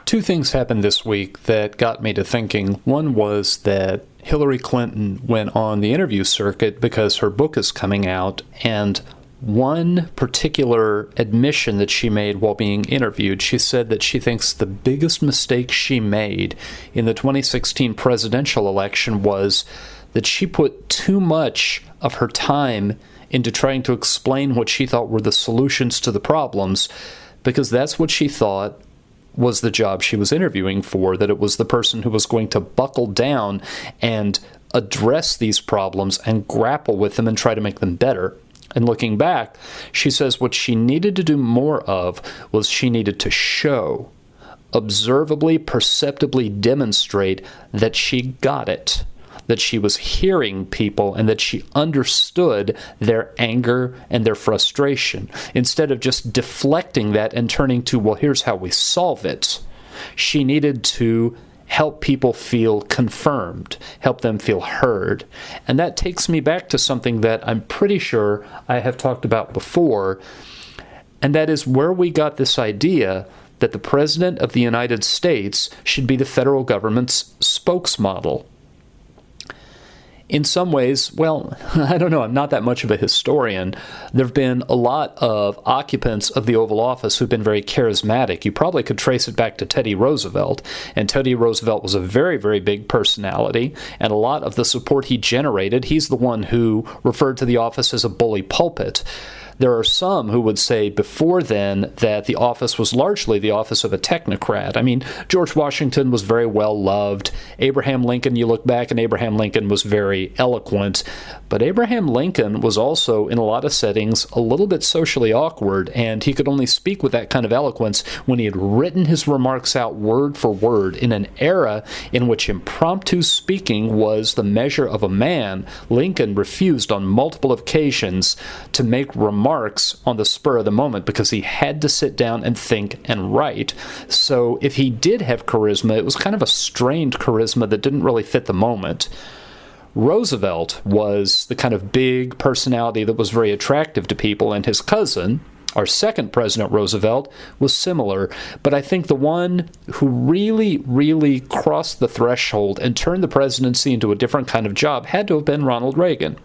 Two things happened this week that got me to thinking. One was that Hillary Clinton went on the interview circuit because her book is coming out, and one particular admission that she made while being interviewed, she said that she thinks the biggest mistake she made in the 2016 presidential election was that she put too much of her time into trying to explain what she thought were the solutions to the problems, because that's what she thought was the job she was interviewing for, that it was the person who was going to buckle down and address these problems and grapple with them and try to make them better. And looking back, she says what she needed to do more of was she needed to show, observably, perceptibly demonstrate that she got it, that she was hearing people and that she understood their anger and their frustration. Instead of just deflecting that and turning to, well, here's how we solve it, she needed to help people feel confirmed, help them feel heard. And that takes me back to something that I'm pretty sure I have talked about before, and that is where we got this idea that the President of the United States should be the federal government's spokesmodel. In some ways, well, I don't know, I'm not that much of a historian. There have been a lot of occupants of the Oval Office who've been very charismatic. You probably could trace it back to Teddy Roosevelt, and Teddy Roosevelt was a very, very big personality, and a lot of the support he generated, he's the one who referred to the office as a bully pulpit. There are some who would say before then that the office was largely the office of a technocrat. I mean, George Washington was very well loved. Abraham Lincoln, you look back and Abraham Lincoln was very eloquent. But Abraham Lincoln was also, in a lot of settings, a little bit socially awkward, and he could only speak with that kind of eloquence when he had written his remarks out word for word. In an era in which impromptu speaking was the measure of a man, Lincoln refused on multiple occasions to make remarks on the spur of the moment because he had to sit down and think and write. So if he did have charisma, it was kind of a strained charisma that didn't really fit the moment. Roosevelt was the kind of big personality that was very attractive to people, and his cousin, our second President Roosevelt, was similar. But I think the one who really, really crossed the threshold and turned the presidency into a different kind of job had to have been Ronald Reagan.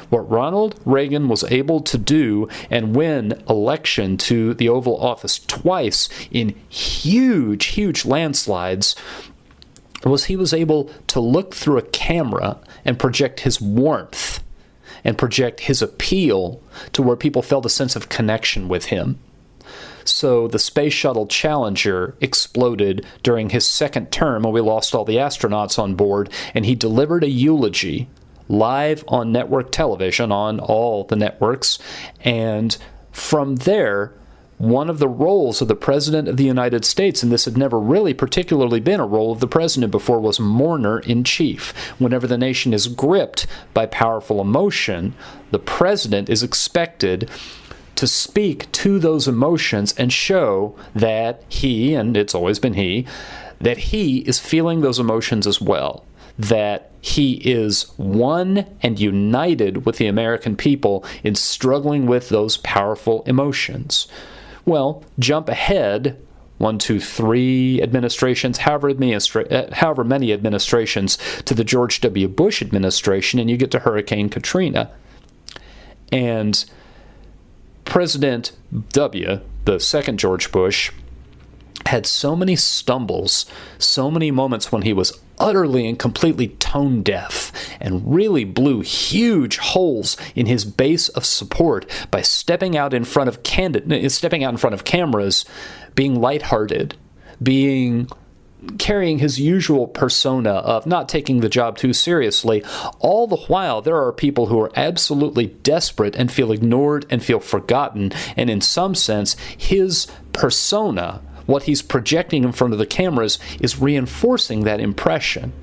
What Ronald Reagan was able to do and win election to the Oval Office twice in huge, huge landslides was he was able to look through a camera and project his warmth and project his appeal to where people felt a sense of connection with him. So the Space Shuttle Challenger exploded during his second term when we lost all the astronauts on board, and he delivered a eulogy live on network television, on all the networks, and from there, one of the roles of the President of the United States, and this had never really particularly been a role of the President before, was mourner-in-chief. Whenever the nation is gripped by powerful emotion, the President is expected to speak to those emotions and show that he, and it's always been he, that he is feeling those emotions as well, that he is one and united with the American people in struggling with those powerful emotions. Well, jump ahead 1, 2, 3 administrations, however many administrations, to the George W. Bush administration, and you get to Hurricane Katrina. And President W., the second George Bush, had so many stumbles, so many moments when he was utterly and completely tone deaf and really blew huge holes in his base of support by stepping out in front of cameras, being lighthearted, carrying his usual persona of not taking the job too seriously. All the while, there are people who are absolutely desperate and feel ignored and feel forgotten, and in some sense, his persona, what he's projecting in front of the cameras, is reinforcing that impression.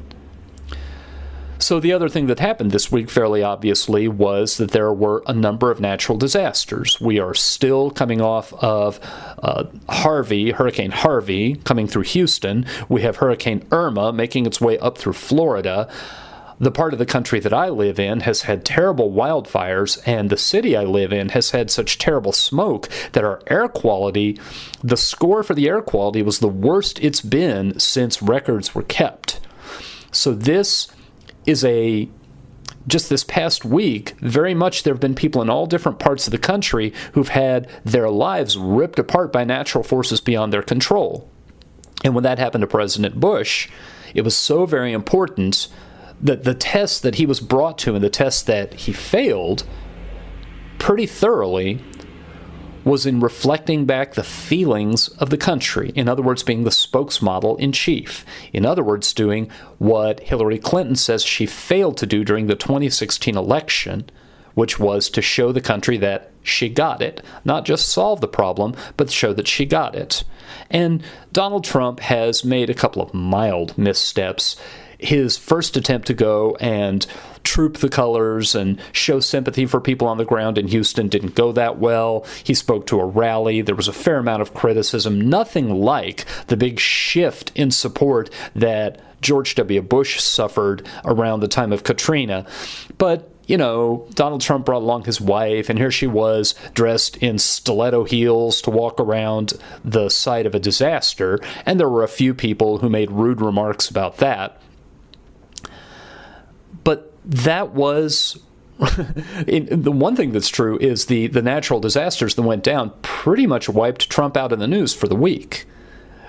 So the other thing that happened this week, fairly obviously, was that there were a number of natural disasters. We are still coming off of Hurricane Harvey, coming through Houston. We have Hurricane Irma making its way up through Florida. the part of the country that I live in has had terrible wildfires, and the city I live in has had such terrible smoke that our air quality, the score for the air quality was the worst it's been since records were kept. So this is just this past week, very much there have been people in all different parts of the country who've had their lives ripped apart by natural forces beyond their control. And when that happened to President Bush, it was so very important that the test that he was brought to and the test that he failed pretty thoroughly was in reflecting back the feelings of the country. In other words, being the spokesmodel in chief. In other words, doing what Hillary Clinton says she failed to do during the 2016 election, which was to show the country that she got it. Not just solve the problem, but show that she got it. And Donald Trump has made a couple of mild missteps. His first attempt to go and troop the colors and show sympathy for people on the ground in Houston didn't go that well. He spoke to a rally. There was a fair amount of criticism. Nothing like the big shift in support that George W. Bush suffered around the time of Katrina. But Donald Trump brought along his wife, and here she was dressed in stiletto heels to walk around the site of a disaster. And there were a few people who made rude remarks about that. But that was the one thing that's true is the natural disasters that went down pretty much wiped Trump out of the news for the week.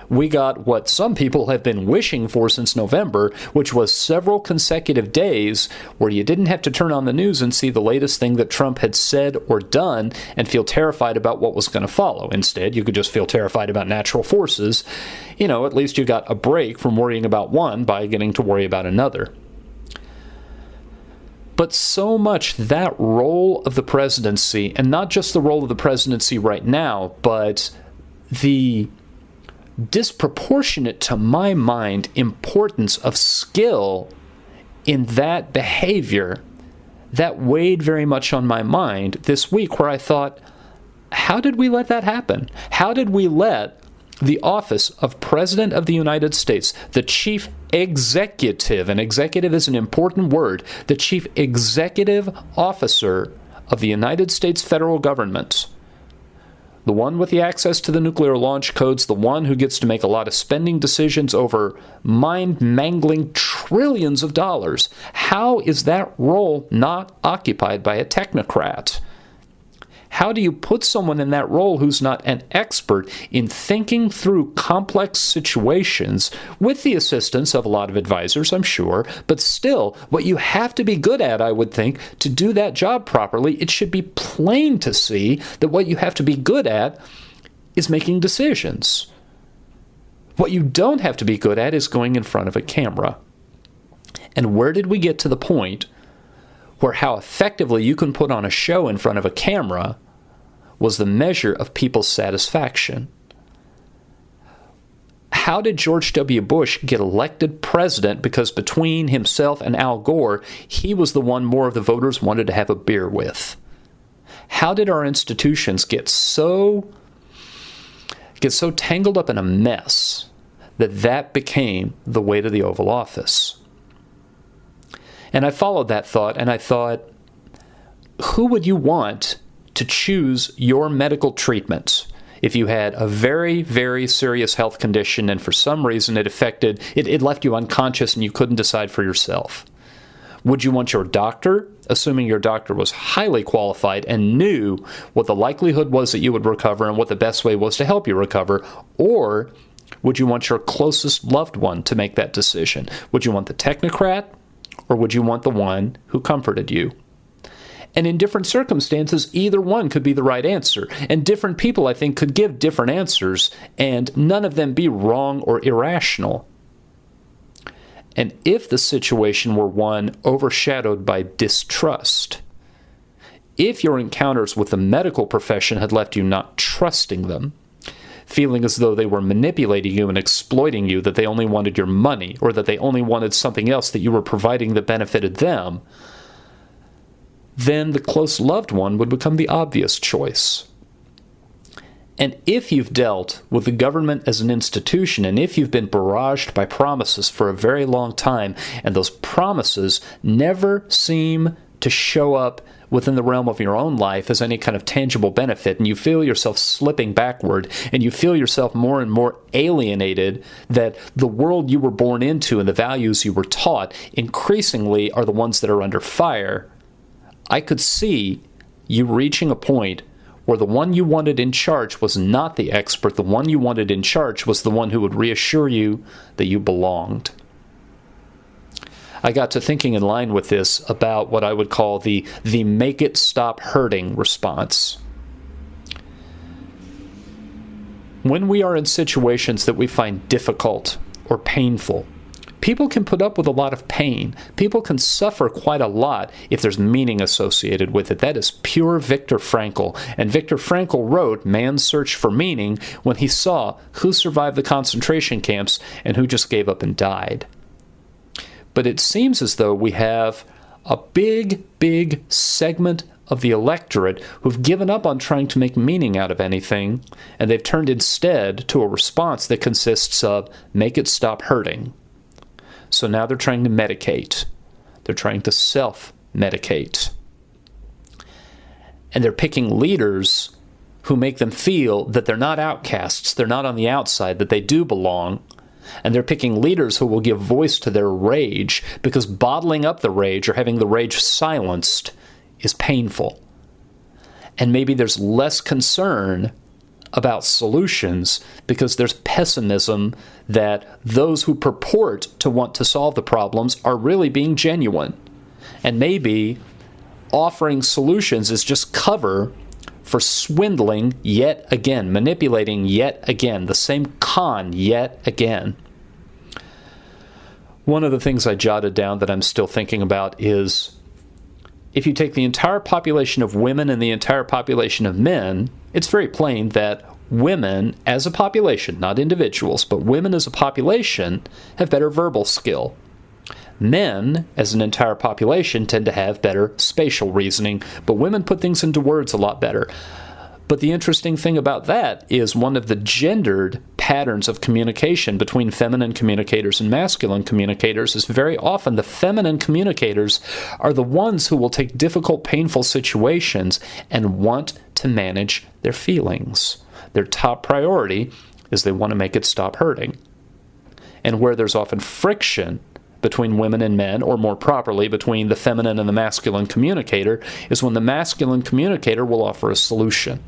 We got what some people have been wishing for since November, which was several consecutive days where you didn't have to turn on the news and see the latest thing that Trump had said or done and feel terrified about what was going to follow. Instead, you could just feel terrified about natural forces. At least you got a break from worrying about one by getting to worry about another. But so much that role of the presidency, and not just the role of the presidency right now, but the disproportionate, to my mind, importance of skill in that behavior, that weighed very much on my mind this week, where I thought, how did we let that happen? How did we let the office of President of the United States, the chief executive, and executive is an important word, the chief executive officer of the United States federal government, the one with the access to the nuclear launch codes, the one who gets to make a lot of spending decisions over mind-mangling trillions of dollars. How is that role not occupied by a technocrat? How do you put someone in that role who's not an expert in thinking through complex situations with the assistance of a lot of advisors, I'm sure, but still, what you have to be good at, I would think, to do that job properly, it should be plain to see that what you have to be good at is making decisions. What you don't have to be good at is going in front of a camera. And where did we get to the point where how effectively you can put on a show in front of a camera was the measure of people's satisfaction? How did George W. Bush get elected president? Because between himself and Al Gore, he was the one more of the voters wanted to have a beer with. How did our institutions get so tangled up in a mess that became the way to the Oval Office? And I followed that thought, and I thought, who would you want to choose your medical treatment if you had a very, very serious health condition and for some reason it left you unconscious and you couldn't decide for yourself? Would you want your doctor, assuming your doctor was highly qualified and knew what the likelihood was that you would recover and what the best way was to help you recover? Or would you want your closest loved one to make that decision? Would you want the technocrat, or would you want the one who comforted you? And in different circumstances, either one could be the right answer. And different people, I think, could give different answers, and none of them be wrong or irrational. And if the situation were one overshadowed by distrust, if your encounters with the medical profession had left you not trusting them, feeling as though they were manipulating you and exploiting you, that they only wanted your money, or that they only wanted something else that you were providing that benefited them, then the close loved one would become the obvious choice. And if you've dealt with the government as an institution, and if you've been barraged by promises for a very long time, and those promises never seem to show up within the realm of your own life as any kind of tangible benefit, and you feel yourself slipping backward, and you feel yourself more and more alienated, that the world you were born into and the values you were taught increasingly are the ones that are under fire, I could see you reaching a point where the one you wanted in charge was not the expert. The one you wanted in charge was the one who would reassure you that you belonged. I got to thinking in line with this about what I would call the make it stop hurting response. When we are in situations that we find difficult or painful, people can put up with a lot of pain. People can suffer quite a lot if there's meaning associated with it. That is pure Viktor Frankl. And Viktor Frankl wrote Man's Search for Meaning when he saw who survived the concentration camps and who just gave up and died. But it seems as though we have a big segment of the electorate who've given up on trying to make meaning out of anything, and they've turned instead to a response that consists of make it stop hurting. So now they're trying to medicate. They're trying to self-medicate. And they're picking leaders who make them feel that they're not outcasts, they're not on the outside, that they do belong. And they're picking leaders who will give voice to their rage, because bottling up the rage or having the rage silenced is painful. And maybe there's less concern about solutions because there's pessimism that those who purport to want to solve the problems are really being genuine. And maybe offering solutions is just cover for swindling yet again, manipulating yet again, the same con yet again. One of the things I jotted down that I'm still thinking about is, if you take the entire population of women and the entire population of men, it's very plain that women as a population, not individuals, but women as a population have better verbal skill. Men, as an entire population, tend to have better spatial reasoning, but women put things into words a lot better. But the interesting thing about that is one of the gendered patterns of communication between feminine communicators and masculine communicators is very often the feminine communicators are the ones who will take difficult, painful situations and want to manage their feelings. Their top priority is they want to make it stop hurting. And where there's often friction between women and men, or more properly, between the feminine and the masculine communicator, is when the masculine communicator will offer a solution.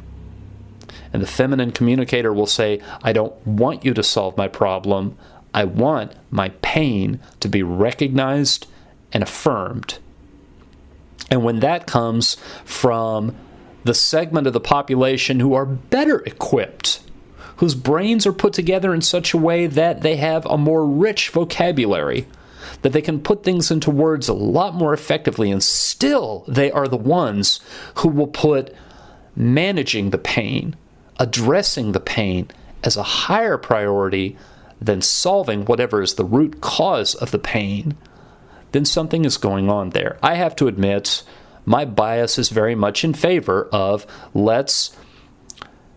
And the feminine communicator will say, I don't want you to solve my problem. I want my pain to be recognized and affirmed. And when that comes from the segment of the population who are better equipped, whose brains are put together in such a way that they have a more rich vocabulary, that they can put things into words a lot more effectively, and still they are the ones who will put managing the pain, addressing the pain as a higher priority than solving whatever is the root cause of the pain, then something is going on there. I have to admit, my bias is very much in favor of let's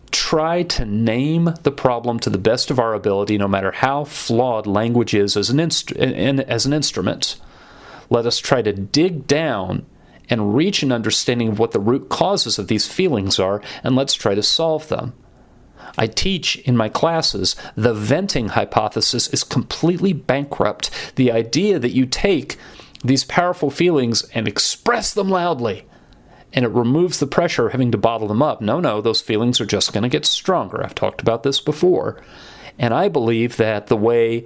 try to name the problem to the best of our ability, no matter how flawed language is as an instrument. Let us try to dig down and reach an understanding of what the root causes of these feelings are, and let's try to solve them. I teach in my classes the venting hypothesis is completely bankrupt. The idea that you take these powerful feelings and express them loudly, and it removes the pressure of having to bottle them up. No, those feelings are just going to get stronger. I've talked about this before. And I believe that the way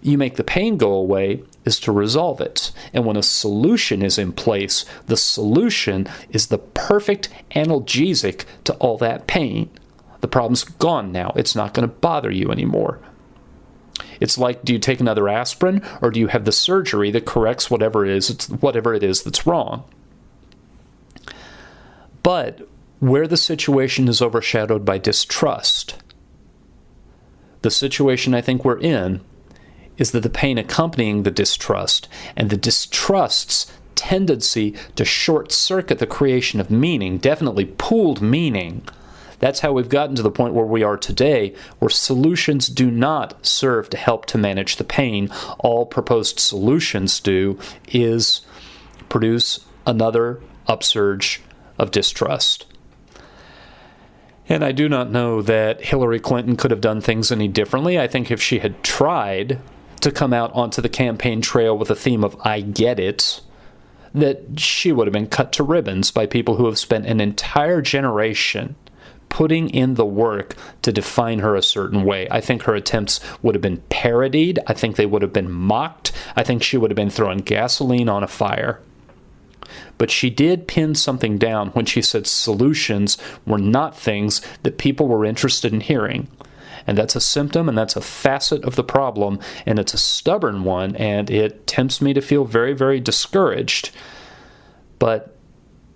you make the pain go away is to resolve it. And when a solution is in place, the solution is the perfect analgesic to all that pain. The problem's gone now. It's not going to bother you anymore. It's like, do you take another aspirin, or do you have the surgery that corrects whatever it is that's wrong? But where the situation is overshadowed by distrust, the situation I think we're in is that the pain accompanying the distrust and the distrust's tendency to short-circuit the creation of meaning, definitely pooled meaning, That's how we've gotten to the point where we are today, where solutions do not serve to help to manage the pain. All proposed solutions do is produce another upsurge of distrust. And I do not know that Hillary Clinton could have done things any differently. I think if she had tried to come out onto the campaign trail with a theme of "I get it," that she would have been cut to ribbons by people who have spent an entire generation putting in the work to define her a certain way. I think her attempts would have been parodied. I think they would have been mocked. I think she would have been throwing gasoline on a fire. But she did pin something down when she said solutions were not things that people were interested in hearing. And that's a symptom, and that's a facet of the problem, and it's a stubborn one, and it tempts me to feel very, very discouraged, but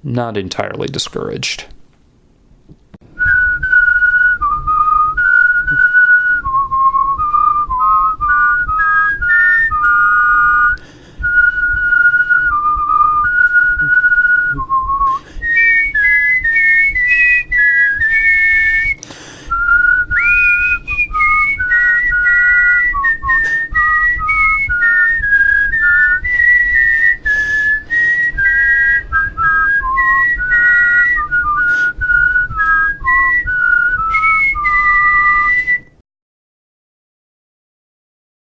not entirely discouraged.